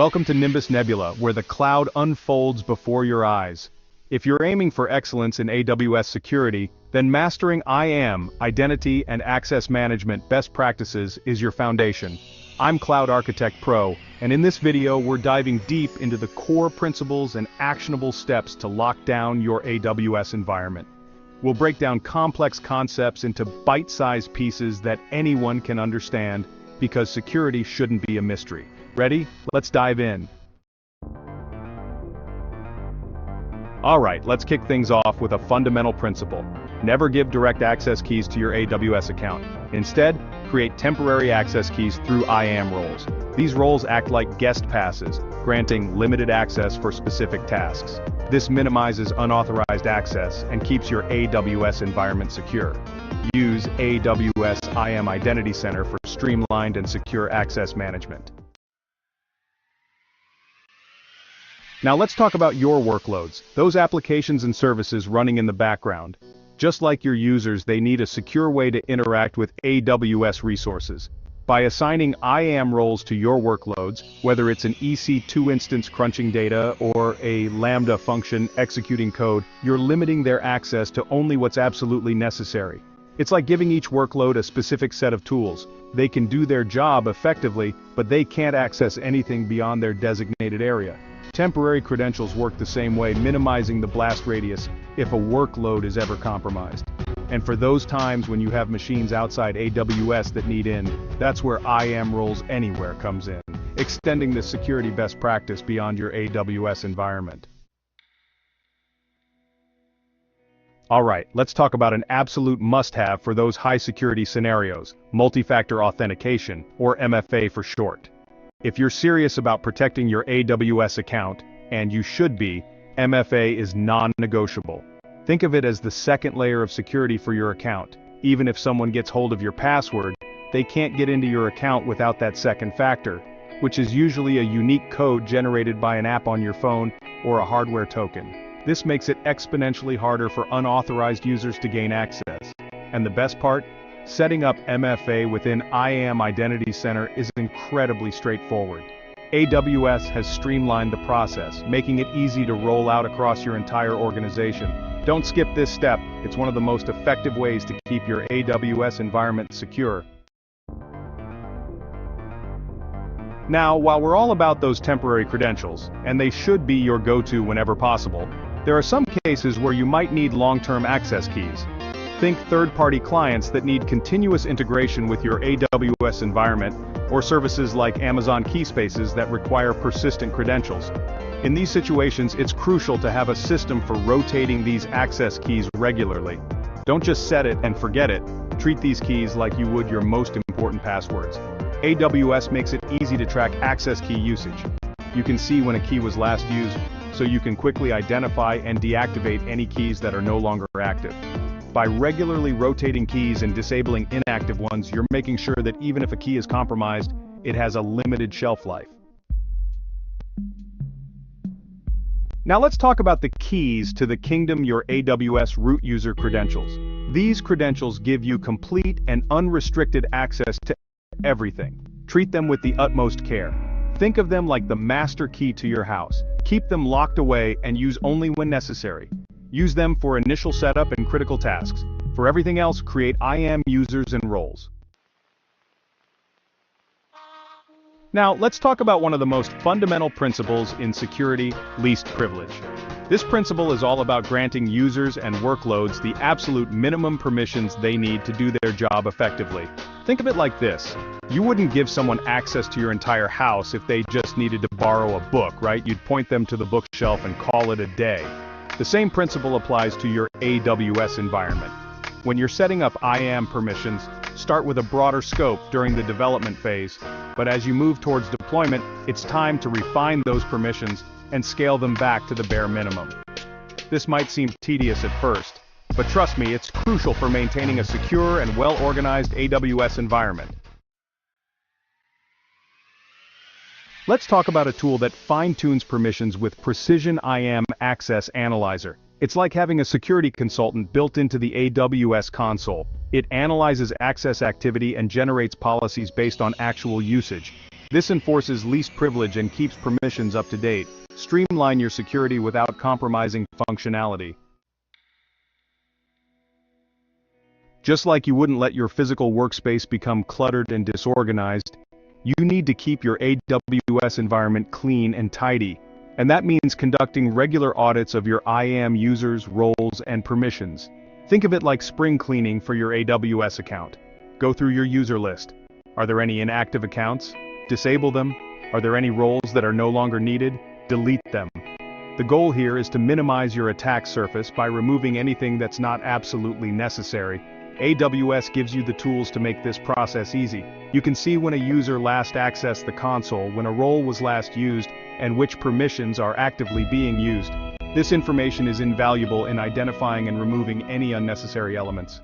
Welcome to Nimbus Nebula, where the cloud unfolds before your eyes. If you're aiming for excellence in AWS security, then mastering IAM, Identity and Access Management best practices is your foundation. I'm Cloud Architect Pro, and in this video we're diving deep into the core principles and actionable steps to lock down your AWS environment. We'll break down complex concepts into bite-sized pieces that anyone can understand, because security shouldn't be a mystery. Ready? Let's dive in. Alright, let's kick things off with a fundamental principle. Never give direct access keys to your AWS account. Instead, create temporary access keys through IAM roles. These roles act like guest passes, granting limited access for specific tasks. This minimizes unauthorized access and keeps your AWS environment secure. Use AWS IAM Identity Center for streamlined and secure access management. Now let's talk about your workloads, those applications and services running in the background. Just like your users, they need a secure way to interact with AWS resources. By assigning IAM roles to your workloads, whether it's an EC2 instance crunching data or a Lambda function executing code, you're limiting their access to only what's absolutely necessary. It's like giving each workload a specific set of tools. They can do their job effectively, but they can't access anything beyond their designated area. Temporary credentials work the same way, minimizing the blast radius if a workload is ever compromised. And for those times when you have machines outside AWS that need in, that's where IAM roles anywhere comes in, extending the security best practice beyond your AWS environment. Alright, let's talk about an absolute must-have for those high-security scenarios, multi-factor authentication, or MFA for short. If you're serious about protecting your AWS account, and you should be, MFA is non-negotiable. Think of it as the second layer of security for your account. Even if someone gets hold of your password, they can't get into your account without that second factor, which is usually a unique code generated by an app on your phone or a hardware token. This makes it exponentially harder for unauthorized users to gain access. And the best part? Setting up MFA within IAM Identity Center is incredibly straightforward. AWS has streamlined the process, making it easy to roll out across your entire organization. Don't skip this step, it's one of the most effective ways to keep your AWS environment secure. Now, while we're all about those temporary credentials, and they should be your go-to whenever possible, there are some cases where you might need long-term access keys. Think third-party clients that need continuous integration with your AWS environment, or services like Amazon Keyspaces that require persistent credentials. In these situations, it's crucial to have a system for rotating these access keys regularly. Don't just set it and forget it. Treat these keys like you would your most important passwords. AWS makes it easy to track access key usage. You can see when a key was last used, so you can quickly identify and deactivate any keys that are no longer active. By regularly rotating keys and disabling inactive ones, you're making sure that even if a key is compromised, it has a limited shelf life. Now let's talk about the keys to the kingdom, your AWS root user credentials. These credentials give you complete and unrestricted access to everything. Treat them with the utmost care. Think of them like the master key to your house. Keep them locked away and use only when necessary. Use them for initial setup and critical tasks. For everything else, create IAM users and roles. Now, let's talk about one of the most fundamental principles in security, least privilege. This principle is all about granting users and workloads the absolute minimum permissions they need to do their job effectively. Think of it like this. You wouldn't give someone access to your entire house if they just needed to borrow a book, right? You'd point them to the bookshelf and call it a day. The same principle applies to your AWS environment. When you're setting up IAM permissions, start with a broader scope during the development phase, but as you move towards deployment, it's time to refine those permissions and scale them back to the bare minimum. This might seem tedious at first, but trust me, it's crucial for maintaining a secure and well-organized AWS environment. Let's talk about a tool that fine-tunes permissions with Precision IAM Access Analyzer. It's like having a security consultant built into the AWS console. It analyzes access activity and generates policies based on actual usage. This enforces least privilege and keeps permissions up to date. Streamline your security without compromising functionality. Just like you wouldn't let your physical workspace become cluttered and disorganized, you need to keep your AWS environment clean and tidy. And that means conducting regular audits of your IAM users, roles, and permissions. Think of it like spring cleaning for your AWS account. Go through your user list. Are there any inactive accounts? Disable them. Are there any roles that are no longer needed? Delete them. The goal here is to minimize your attack surface by removing anything that's not absolutely necessary. AWS gives you the tools to make this process easy. You can see when a user last accessed the console, when a role was last used, and which permissions are actively being used. This information is invaluable in identifying and removing any unnecessary elements.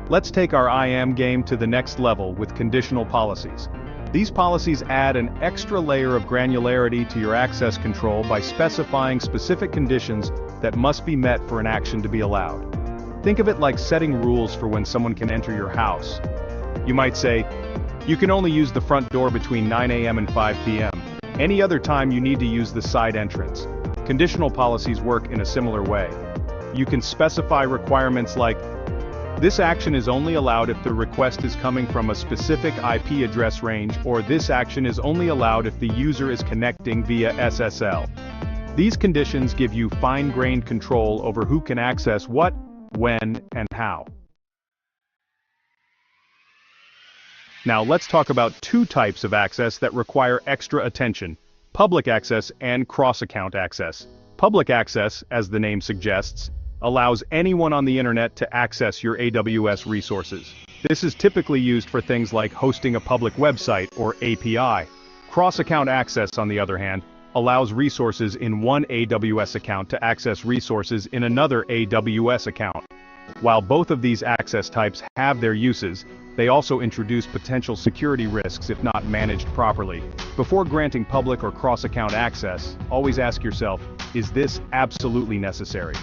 Let's take our IAM game to the next level with conditional policies. These policies add an extra layer of granularity to your access control by specifying specific conditions that must be met for an action to be allowed. Think of it like setting rules for when someone can enter your house. You might say, you can only use the front door between 9 a.m. and 5 p.m. Any other time you need to use the side entrance. Conditional policies work in a similar way. You can specify requirements like, this action is only allowed if the request is coming from a specific IP address range, or this action is only allowed if the user is connecting via SSL. These conditions give you fine-grained control over who can access what, when, and how. Now let's talk about two types of access that require extra attention: public access and cross-account access. Public access, as the name suggests, allows anyone on the internet to access your AWS resources. This is typically used for things like hosting a public website or API. Cross-account access, on the other hand, allows resources in one AWS account to access resources in another AWS account. While both of these access types have their uses, they also introduce potential security risks if not managed properly. Before granting public or cross-account access, always ask yourself, is this absolutely necessary?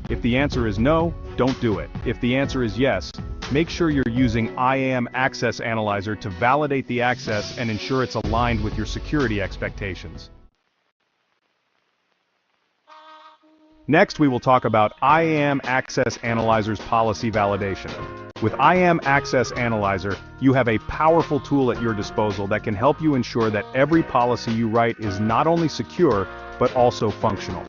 If the answer is no, don't do it. If the answer is yes, make sure you're using IAM Access Analyzer to validate the access and ensure it's aligned with your security expectations. Next, we will talk about IAM Access Analyzer's policy validation. With IAM Access Analyzer, you have a powerful tool at your disposal that can help you ensure that every policy you write is not only secure, but also functional.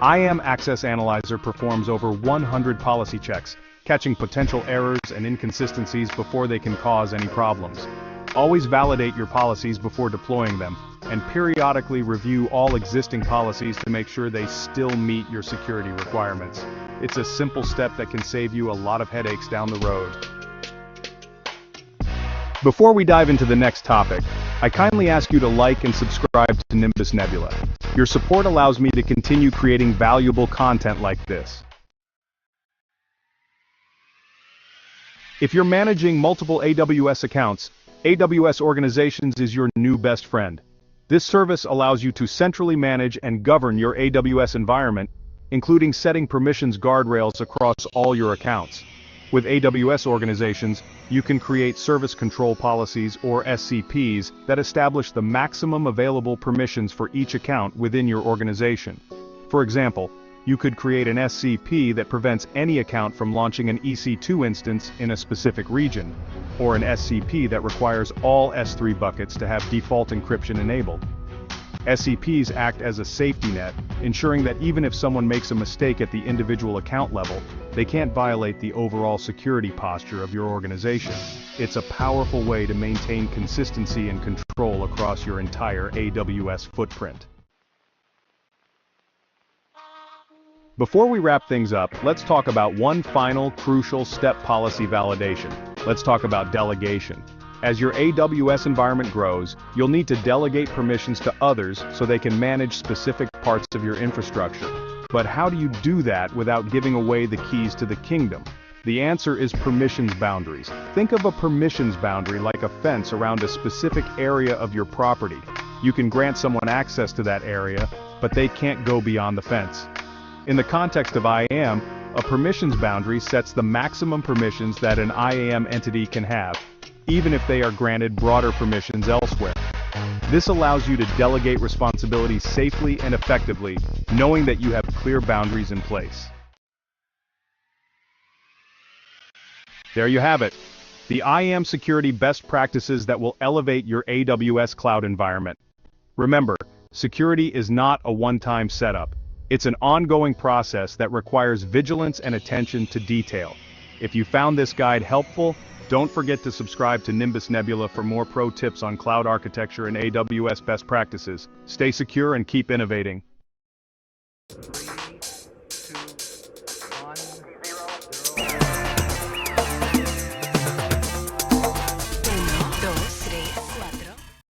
IAM Access Analyzer performs over 100 policy checks, catching potential errors and inconsistencies before they can cause any problems. Always validate your policies before deploying them, and periodically review all existing policies to make sure they still meet your security requirements. It's a simple step that can save you a lot of headaches down the road. Before we dive into the next topic, I kindly ask you to like and subscribe to Nimbus Nebula. Your support allows me to continue creating valuable content like this. If you're managing multiple AWS accounts, AWS Organizations is your new best friend. This service allows you to centrally manage and govern your AWS environment, including setting permissions guardrails across all your accounts. With AWS Organizations, you can create service control policies or SCPs that establish the maximum available permissions for each account within your organization. For example, you could create an SCP that prevents any account from launching an EC2 instance in a specific region, or an SCP that requires all S3 buckets to have default encryption enabled. SCPs act as a safety net, ensuring that even if someone makes a mistake at the individual account level, they can't violate the overall security posture of your organization. It's a powerful way to maintain consistency and control across your entire AWS footprint. Before we wrap things up, let's talk about one final crucial step: policy validation. Let's talk about delegation. As your AWS environment grows, you'll need to delegate permissions to others so they can manage specific parts of your infrastructure. But how do you do that without giving away the keys to the kingdom? The answer is permissions boundaries. Think of a permissions boundary like a fence around a specific area of your property. You can grant someone access to that area, but they can't go beyond the fence. In the context of IAM, a permissions boundary sets the maximum permissions that an IAM entity can have. even if they are granted broader permissions elsewhere. This allows you to delegate responsibilities safely and effectively, knowing that you have clear boundaries in place. There you have it. The IAM security best practices that will elevate your AWS cloud environment. Remember, security is not a one-time setup. It's an ongoing process that requires vigilance and attention to detail. If you found this guide helpful, don't forget to subscribe to Nimbus Nebula for more pro tips on cloud architecture and AWS best practices. Stay secure and keep innovating.